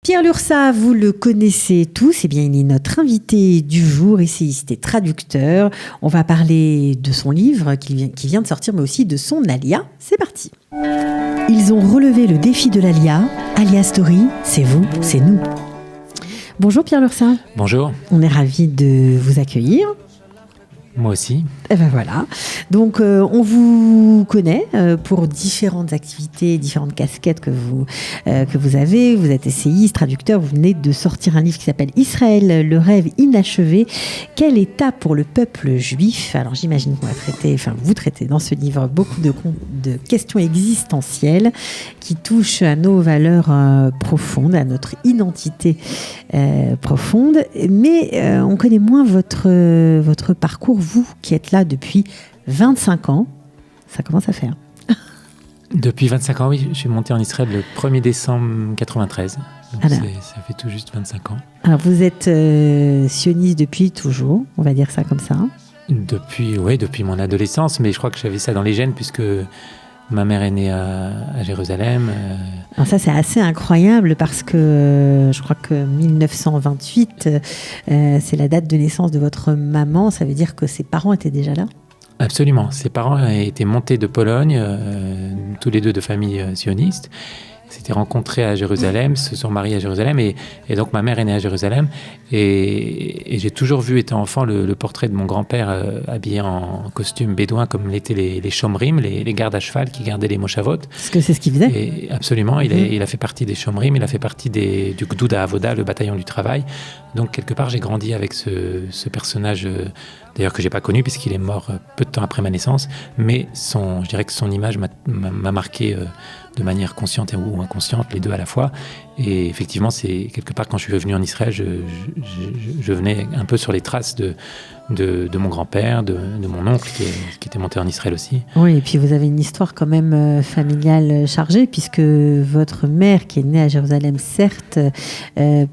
Pierre Lursa, vous le connaissez tous, eh bien, il est notre invité du jour, essayiste et traducteur. On va parler de son livre qui vient de sortir, mais aussi de son alia. C'est parti. Ils ont relevé le défi de l'alia. Alia Story, c'est vous, c'est nous. Bonjour Pierre Lursa. Bonjour. On est ravis de vous accueillir. Moi aussi. Et ben voilà. Donc, on vous connaît pour différentes activités, différentes casquettes que vous avez. Vous êtes essayiste, traducteur. Vous venez de sortir un livre qui s'appelle Israël, le rêve inachevé. Quelle étape pour le peuple juif? Alors, j'imagine qu'on va vous traitez dans ce livre beaucoup de questions existentielles qui touchent à nos valeurs profondes, à notre identité profonde. Mais on connaît moins votre parcours, vous qui êtes là depuis 25 ans. Ça commence à faire. Depuis 25 ans, oui. Je suis monté en Israël le 1er décembre 93. Donc ça fait tout juste 25 ans. Alors vous êtes sioniste depuis toujours, on va dire ça comme ça. Depuis mon adolescence, mais je crois que j'avais ça dans les gènes puisque ma mère est née à Jérusalem. Alors ça, c'est assez incroyable parce que je crois que 1928, c'est la date de naissance de votre maman. Ça veut dire que ses parents étaient déjà là? Absolument. Ses parents étaient montés de Pologne, tous les deux de famille sioniste. Ils s'étaient rencontrés à Jérusalem, se sont mariés à Jérusalem et donc ma mère est née à Jérusalem et j'ai toujours vu, étant enfant, le portrait de mon grand-père habillé en costume bédouin comme l'étaient les shomrim, les gardes à cheval qui gardaient les moshavot. Parce que c'est ce qu'il faisait. Et absolument, il a fait partie des shomrim, il a fait partie du Gdouda Avoda, le bataillon du travail. Donc quelque part j'ai grandi avec ce personnage, d'ailleurs que j'ai pas connu puisqu'il est mort peu de temps après ma naissance, mais je dirais que son image m'a marqué de manière consciente ou inconsciente, les deux à la fois. Et effectivement, c'est quelque part quand je suis venu en Israël, je venais un peu sur les traces de mon grand-père, de mon oncle qui était monté en Israël aussi. Oui, et puis vous avez une histoire quand même familiale chargée, puisque votre mère, qui est née à Jérusalem, certes,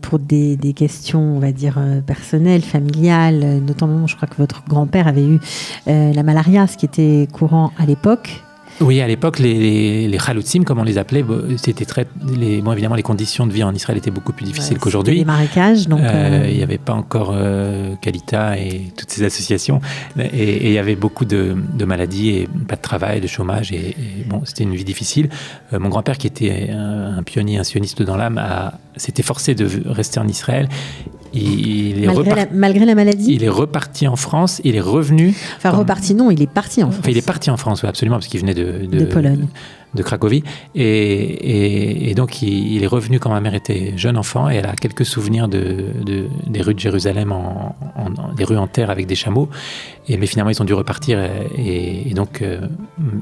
pour des questions, on va dire, personnelles, familiales, notamment, je crois que votre grand-père avait eu la malaria, ce qui était courant à l'époque. Oui, à l'époque, les chaloutzim, comme on les appelait, c'était évidemment, les conditions de vie en Israël étaient beaucoup plus difficiles qu'aujourd'hui. Des marécages, donc. Il n'y avait pas encore Kalita et toutes ces associations. Et il y avait beaucoup de maladies et pas de travail, de chômage. Et bon, c'était une vie difficile. Mon grand-père, qui était un pionnier, un sioniste dans l'âme, s'était forcé de rester en Israël. Malgré la maladie. Il est reparti en France, il est revenu. Enfin, reparti, non, il est parti en France. Enfin, il est parti en France, oui, absolument, parce qu'il venait de Pologne. De Cracovie. Et donc, il est revenu quand ma mère était jeune enfant et elle a quelques souvenirs des rues de Jérusalem, des rues en terre avec des chameaux. Mais finalement, ils ont dû repartir. Et donc,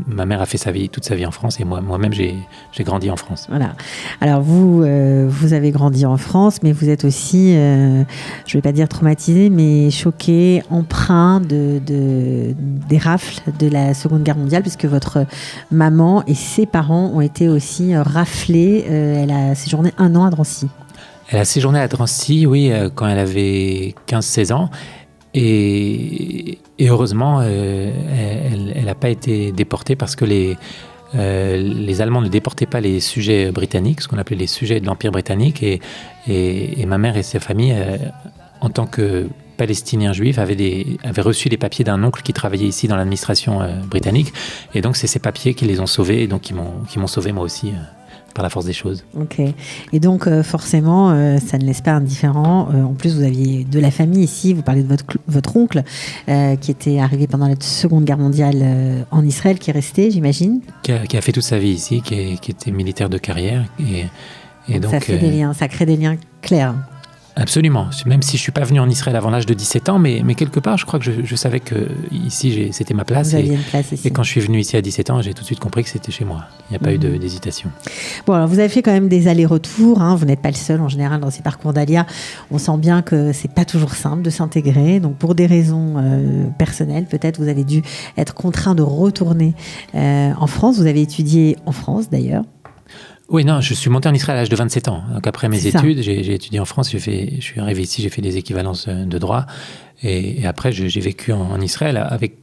ma mère a fait toute sa vie en France et moi-même, j'ai grandi en France. Voilà. Alors, vous avez grandi en France, mais vous êtes aussi, je ne vais pas dire traumatisé, mais choqué, empreint des rafles de la Seconde Guerre mondiale, puisque votre maman et ses parents ont été aussi raflés. Elle a séjourné 1 an à Drancy. Elle a séjourné à Drancy, oui, quand elle avait 15-16 ans. Et heureusement, elle n'a pas été déportée parce que les Allemands ne déportaient pas les sujets britanniques, ce qu'on appelait les sujets de l'Empire britannique. Et ma mère et sa famille, en tant que Palestiniens juifs, avaient reçu les papiers d'un oncle qui travaillait ici dans l'administration britannique. Et donc, c'est ces papiers qui les ont sauvés et donc qui m'ont sauvé moi aussi. Par la force des choses. Ok. Et donc, forcément, ça ne laisse pas indifférent. En plus, vous aviez de la famille ici. Vous parlez de votre oncle qui était arrivé pendant la Seconde Guerre mondiale en Israël, qui est resté, j'imagine. Qui a fait toute sa vie ici, qui était militaire de carrière. Et donc, ça fait des liens, ça crée des liens clairs. Absolument, même si je ne suis pas venu en Israël avant l'âge de 17 ans, mais quelque part, je crois que je savais que ici, c'était ma place. Vous aviez une place ici. Et quand je suis venu ici à 17 ans, j'ai tout de suite compris que c'était chez moi. Il n'y a pas eu d'hésitation. Bon, alors vous avez fait quand même des allers-retours. Vous n'êtes pas le seul, en général, dans ces parcours d'Alia. On sent bien que ce n'est pas toujours simple de s'intégrer. Donc, pour des raisons personnelles, peut-être, vous avez dû être contraint de retourner en France. Vous avez étudié en France, d'ailleurs. Oui, non, je suis monté en Israël à l'âge de 27 ans. Donc après mes études, j'ai étudié en France. Je suis arrivé ici, j'ai fait des équivalences de droit. Et après, j'ai vécu en Israël avec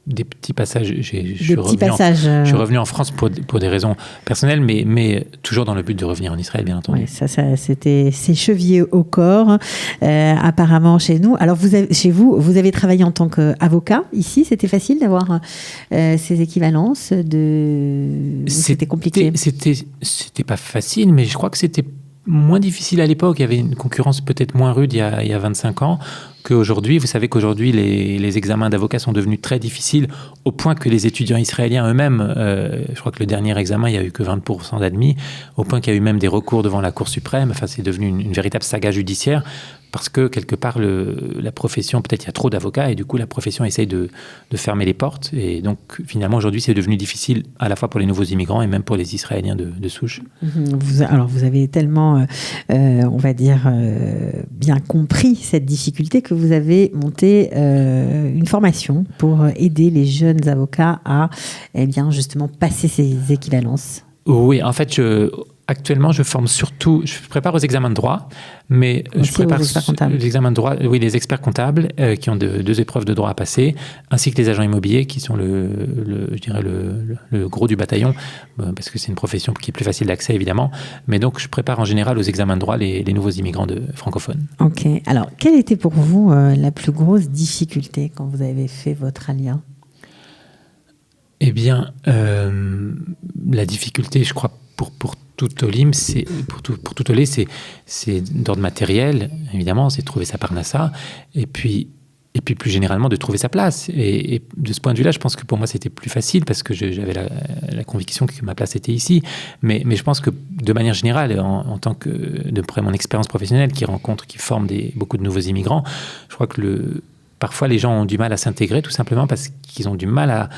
des petits passages. Je suis revenu en France pour des raisons personnelles, mais toujours dans le but de revenir en Israël, bien entendu. Oui, c'est chevillé au corps, apparemment chez nous. Alors, chez vous, vous avez travaillé en tant qu'avocat ici. C'était facile d'avoir ces équivalences C'était compliqué. C'était pas facile, mais je crois que c'était moins difficile à l'époque. Il y avait une concurrence peut-être moins rude il y a 25 ans qu'aujourd'hui. Vous savez qu'aujourd'hui, les examens d'avocats sont devenus très difficiles au point que les étudiants israéliens eux-mêmes, je crois que le dernier examen, il n'y a eu que 20% d'admis, au point qu'il y a eu même des recours devant la Cour suprême. Enfin, c'est devenu une véritable saga judiciaire parce que quelque part, la profession, peut-être il y a trop d'avocats et du coup, la profession essaye de fermer les portes. Et donc, finalement, aujourd'hui, c'est devenu difficile à la fois pour les nouveaux immigrants et même pour les Israéliens de souche. Alors, vous avez tellement, on va dire, bien compris cette difficulté que vous avez monté une formation pour aider les jeunes avocats à, justement, passer ces équivalences. Oui, en fait, actuellement, je prépare aux examens de droit, mais je prépare les examens de droit, oui, les experts comptables qui ont deux épreuves de droit à passer, ainsi que les agents immobiliers qui sont je dirais le gros du bataillon, parce que c'est une profession qui est plus facile d'accès, évidemment. Mais donc, je prépare en général aux examens de droit les nouveaux immigrants francophones. Ok. Alors, quelle était pour vous la plus grosse difficulté quand vous avez fait votre alia ? Eh bien, la difficulté, je crois, pour tout Olim, pour tout Olé, c'est d'ordre matériel, évidemment, c'est de trouver sa parnassa, et puis plus généralement de trouver sa place. Et de ce point de vue-là, je pense que pour moi, c'était plus facile parce que j'avais la conviction que ma place était ici. Mais je pense que de manière générale, en tant que, d'après mon expérience professionnelle, qui forme beaucoup de nouveaux immigrants, je crois que parfois, les gens ont du mal à s'intégrer tout simplement parce qu'ils ont du mal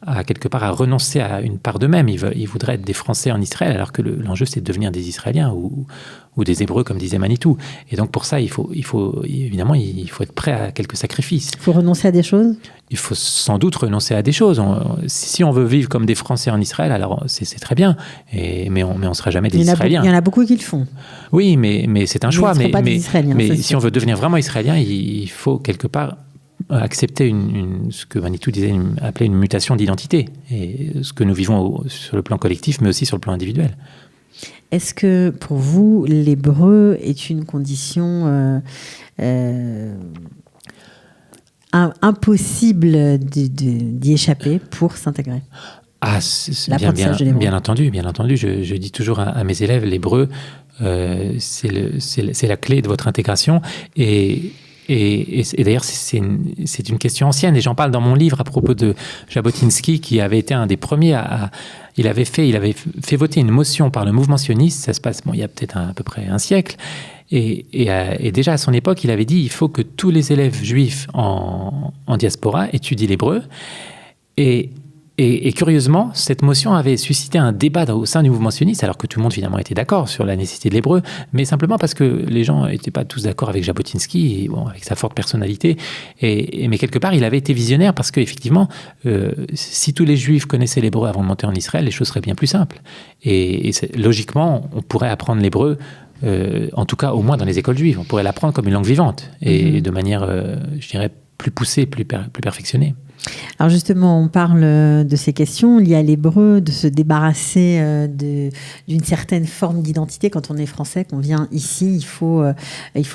à quelque part à renoncer à une part d'eux-mêmes. Ils voudraient être des Français en Israël alors que l'enjeu, c'est de devenir des Israéliens ou des Hébreux, comme disait Manitou. Et donc, pour ça, il faut être prêt à quelques sacrifices. Il faut renoncer à des choses ? Il faut sans doute renoncer à des choses. Si on veut vivre comme des Français en Israël, alors c'est très bien. Mais on ne sera jamais des Israéliens. Il y en a beaucoup qui le font. Oui, mais c'est un choix. Mais si on veut devenir vraiment Israélien, il faut quelque part accepter ce que Manitou appelait une mutation d'identité, et ce que nous vivons sur le plan collectif, mais aussi sur le plan individuel. Est-ce que pour vous, l'hébreu est une condition impossible d'y échapper pour s'intégrer ? Bien entendu. Je dis toujours à mes élèves, l'hébreu, c'est la clé de votre intégration. Et d'ailleurs, c'est une question ancienne, et j'en parle dans mon livre à propos de Jabotinsky, qui avait été un des premiers il avait fait voter une motion par le mouvement sioniste, ça se passe, il y a peut-être à peu près un siècle, et déjà à son époque, il avait dit il faut que tous les élèves juifs en diaspora étudient l'hébreu, et curieusement, cette motion avait suscité un débat au sein du mouvement sioniste, alors que tout le monde finalement était d'accord sur la nécessité de l'hébreu, mais simplement parce que les gens n'étaient pas tous d'accord avec Jabotinsky, avec sa forte personnalité. Mais quelque part, il avait été visionnaire parce qu'effectivement, si tous les juifs connaissaient l'hébreu avant de monter en Israël, les choses seraient bien plus simples. Et logiquement, on pourrait apprendre l'hébreu, en tout cas au moins dans les écoles juives. On pourrait l'apprendre comme une langue vivante et de manière, je dirais, plus poussée, plus perfectionnée. Alors justement, on parle de ces questions liées à l'hébreu, de se débarrasser d'une certaine forme d'identité. Quand on est français, qu'on vient ici, il faut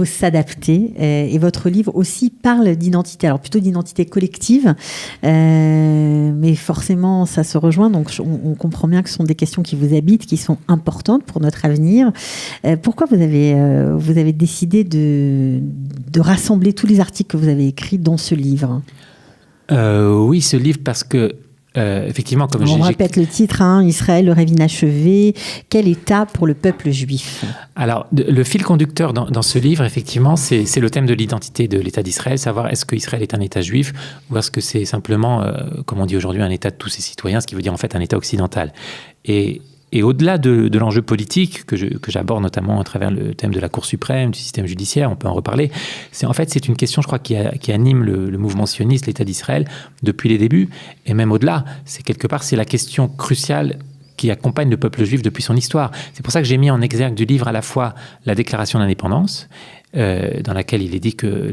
s'adapter. Et votre livre aussi parle d'identité, alors plutôt d'identité collective, mais forcément, ça se rejoint. Donc, on comprend bien que ce sont des questions qui vous habitent, qui sont importantes pour notre avenir. Pourquoi vous avez décidé de rassembler tous les articles que vous avez écrits dans ce livre ? Oui, ce livre, parce que, effectivement, comme on répète le titre, Israël, le rêve inachevé, quel état pour le peuple juif ? Alors, le fil conducteur dans ce livre, effectivement, c'est le thème de l'identité de l'État d'Israël, savoir est-ce qu'Israël est un État juif ou est-ce que c'est simplement, comme on dit aujourd'hui, un État de tous ses citoyens, ce qui veut dire en fait un État occidental. Et au-delà de l'enjeu politique que j'aborde notamment à travers le thème de la Cour suprême, du système judiciaire, on peut en reparler, c'est une question, je crois, qui anime le mouvement sioniste, l'État d'Israël, depuis les débuts, et même au-delà. C'est la question cruciale qui accompagne le peuple juif depuis son histoire. C'est pour ça que j'ai mis en exergue du livre à la fois la déclaration d'indépendance, dans laquelle il est dit que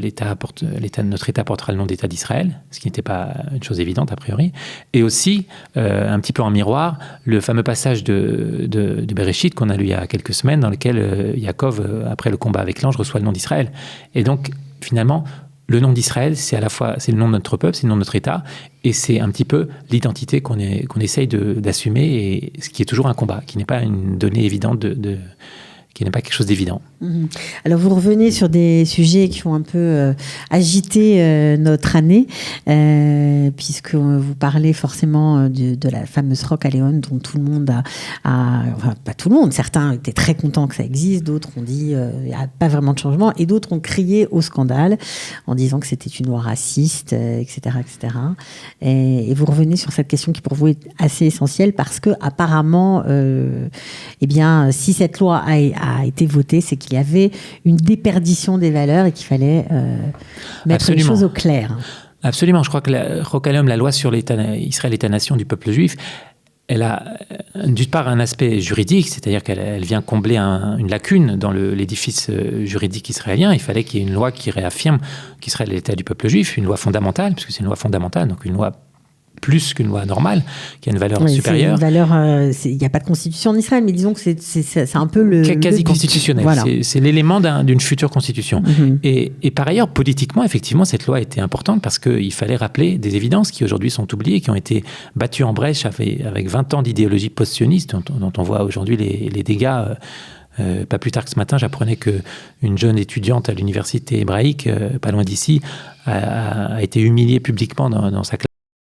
notre État portera le nom d'État d'Israël, ce qui n'était pas une chose évidente a priori, et aussi, un petit peu en miroir, le fameux passage de Bereshit qu'on a lu il y a quelques semaines, dans lequel Yaakov, après le combat avec l'ange, reçoit le nom d'Israël. Et donc, finalement, le nom d'Israël, c'est à la fois c'est le nom de notre peuple, c'est le nom de notre État, et c'est un petit peu l'identité qu'on essaye d'assumer, et ce qui est toujours un combat, qui n'est pas une donnée évidente qui n'est pas quelque chose d'évident. Alors, vous revenez sur des sujets qui ont un peu agité notre année, puisque vous parlez forcément de la fameuse Rock Aléon, dont tout le monde enfin, pas tout le monde, certains étaient très contents que ça existe, d'autres ont dit il n'y a pas vraiment de changement, et d'autres ont crié au scandale en disant que c'était une loi raciste, etc., etc. Et vous revenez sur cette question qui pour vous est assez essentielle, parce que apparemment, eh bien, si cette loi a été votée, c'est qu'il y avait une déperdition des valeurs et qu'il fallait mettre les choses au clair. Absolument. Je crois que la loi sur Israël, État-nation du peuple juif, elle a d'une part un aspect juridique, c'est-à-dire qu'elle vient combler une lacune dans l'édifice juridique israélien. Il fallait qu'il y ait une loi qui réaffirme qu'Israël est l'État du peuple juif, une loi fondamentale, puisque c'est une loi fondamentale, donc une loi plus qu'une loi normale, qui a une valeur supérieure. Il n'y a pas de constitution en Israël, mais disons que c'est un peu le quasi constitutionnel. Voilà. C'est l'élément d'une future constitution. Et par ailleurs, politiquement, effectivement, cette loi était importante parce qu'il fallait rappeler des évidences qui aujourd'hui sont oubliées, qui ont été battues en brèche avec 20 ans d'idéologie post-sioniste, dont on voit aujourd'hui les dégâts. Pas plus tard que ce matin, j'apprenais qu'une jeune étudiante à l'université hébraïque, pas loin d'ici, a été humiliée publiquement dans sa classe